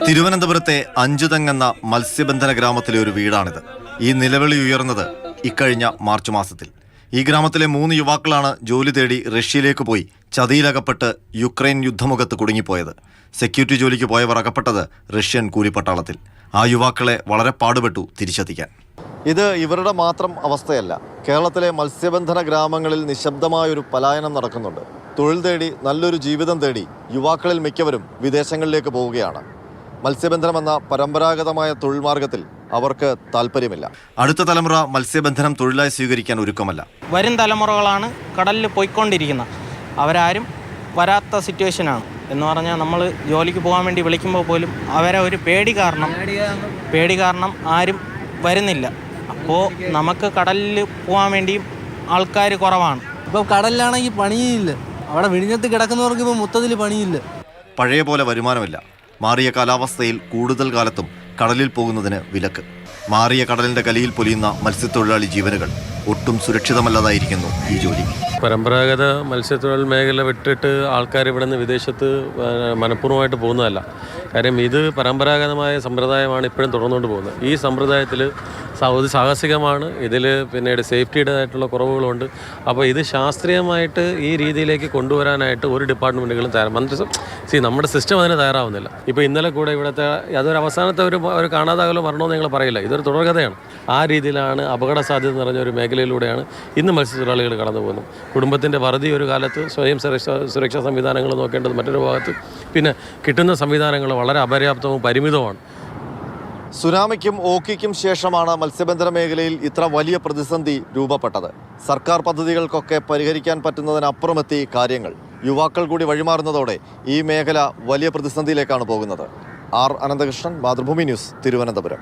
തിരുവനന്തപുരത്തെ അഞ്ചുതെങ്ങെന്ന മത്സ്യബന്ധന ഗ്രാമത്തിലെ ഒരു വീടാണിത്. ഈ നിലവിളി ഉയർന്നത് ഇക്കഴിഞ്ഞ മാർച്ച് മാസത്തിൽ. ഈ ഗ്രാമത്തിലെ 3 യുവാക്കളാണ് ജോലി തേടി റഷ്യയിലേക്ക് പോയി ചതിയിലകപ്പെട്ട് യുക്രൈൻ യുദ്ധമുഖത്ത് കുടുങ്ങിപ്പോയത്. സെക്യൂരിറ്റി ജോലിക്ക് പോയവർ അകപ്പെട്ടത് റഷ്യൻ കൂലിപ്പട്ടാളത്തിൽ. ആ യുവാക്കളെ വളരെ പാടുപെട്ടു തിരിച്ചെത്തിക്കാൻ. ഇത് ഇവരുടെ മാത്രം അവസ്ഥയല്ല. കേരളത്തിലെ മത്സ്യബന്ധന ഗ്രാമങ്ങളിൽ നിശബ്ദമായൊരു പലായനം നടക്കുന്നുണ്ട്. തൊഴിൽ തേടി നല്ലൊരു ജീവിതം തേടി യുവാക്കളിൽ മിക്കവരും വിദേശങ്ങളിലേക്ക് പോവുകയാണ്. മത്സ്യബന്ധനം എന്ന പരമ്പരാഗതമായ തൊഴിൽ മാർഗത്തിൽ അവർക്ക് താല്പര്യമില്ല. അടുത്ത തലമുറ മത്സ്യബന്ധനം തൊഴിലായി സ്വീകരിക്കാൻ ഒരുക്കമല്ല. വരും തലമുറകളാണ് കടലിൽ പോയിക്കൊണ്ടിരിക്കുന്നത്. അവരാരും വരാത്ത സിറ്റുവേഷനാണ് എന്ന് പറഞ്ഞാൽ നമ്മൾ ജോലിക്ക് പോകാൻ വേണ്ടി വിളിക്കുമ്പോൾ പോലും അവരെ ഒരു പേടി കാരണം ആരും വരുന്നില്ല. അപ്പോൾ നമുക്ക് കടലിൽ പോകാൻ വേണ്ടിയും ആൾക്കാർ കുറവാണ്. ഇപ്പോൾ കടലിലാണെങ്കിൽ പണിയില്ല. അവിടെ വിഴിഞ്ഞത്ത് കിടക്കുന്നവർക്ക് ഇപ്പോൾ മൊത്തത്തിൽ പണിയില്ല. പഴയ പോലെ വരുമാനമില്ല. മാറിയ കാലാവസ്ഥയിൽ കൂടുതൽ കാലത്തും കടലിൽ പോകുന്നതിന് വിലക്ക്. മാറിയ കടലിന്റെ കലിയിൽ പൊലിയുന്ന മത്സ്യത്തൊഴിലാളി ജീവനുകൾ ഒട്ടും സുരക്ഷിതമല്ലാതായിരിക്കുന്നു ഈ ജോലി. പരമ്പരാഗത മത്സ്യത്തൊഴിൽ മേഖല വിട്ടിട്ട് ആൾക്കാർ ഇവിടെ നിന്ന് വിദേശത്ത് മനഃപൂർവ്വമായിട്ട് പോകുന്നതല്ല. കാര്യം ഇത് പരമ്പരാഗതമായ സമ്പ്രദായമാണ് ഇപ്പോഴും തുടർന്നുകൊണ്ട് പോകുന്നത്. ഈ സമ്പ്രദായത്തിൽ സാഹസികമാണ്. ഇതിൽ പിന്നീട് സേഫ്റ്റിയുടേതായിട്ടുള്ള കുറവുകളുണ്ട്. അപ്പോൾ ഇത് ശാസ്ത്രീയമായിട്ട് ഈ രീതിയിലേക്ക് കൊണ്ടുവരാനായിട്ട് ഒരു ഡിപ്പാർട്ട്മെൻറ്റുകളും നമ്മുടെ സിസ്റ്റം അതിന് തയ്യാറാവുന്നില്ല. ഇപ്പോൾ ഇന്നലെ കൂടെ ഇവിടുത്തെ അതൊരു അവസാനത്തെ ഒരു കാണാതാകലോ മരണമെന്ന് ഞങ്ങൾ പറയില്ല. ഇതൊരു തുടർക്കഥയാണ്. ആ രീതിയിലാണ് അപകട സാധ്യത നിറഞ്ഞ ഒരു മേഖലയിലൂടെയാണ് ഇന്ന് മത്സ്യത്തൊഴിലാളികൾ കടന്നു പോകുന്നത്. കുടുംബത്തിൻ്റെ വറുതി ഒരു കാലത്ത്, സ്വയം സുരക്ഷാ സംവിധാനങ്ങൾ നോക്കേണ്ടത് മറ്റൊരു ഭാഗത്ത്, പിന്നെ കിട്ടുന്ന സംവിധാനങ്ങൾ വളരെ അപര്യാപ്തവും പരിമിതവുമാണ്. സുനാമിക്കും ഓക്കിക്കും ശേഷമാണ് മത്സ്യബന്ധന മേഖലയിൽ ഇത്ര വലിയ പ്രതിസന്ധി രൂപപ്പെട്ടത്. സർക്കാർ പദ്ധതികൾക്കൊക്കെ പരിഹരിക്കാൻ പറ്റുന്നതിനപ്പുറമെത്തി കാര്യങ്ങൾ. യുവാക്കൾ കൂടി വഴിമാറുന്നതോടെ ഈ മേഖല വലിയ പ്രതിസന്ധിയിലേക്കാണ് പോകുന്നത്. R Ananthakrishnan, Mathrubhumi news, Thiruvananthapuram.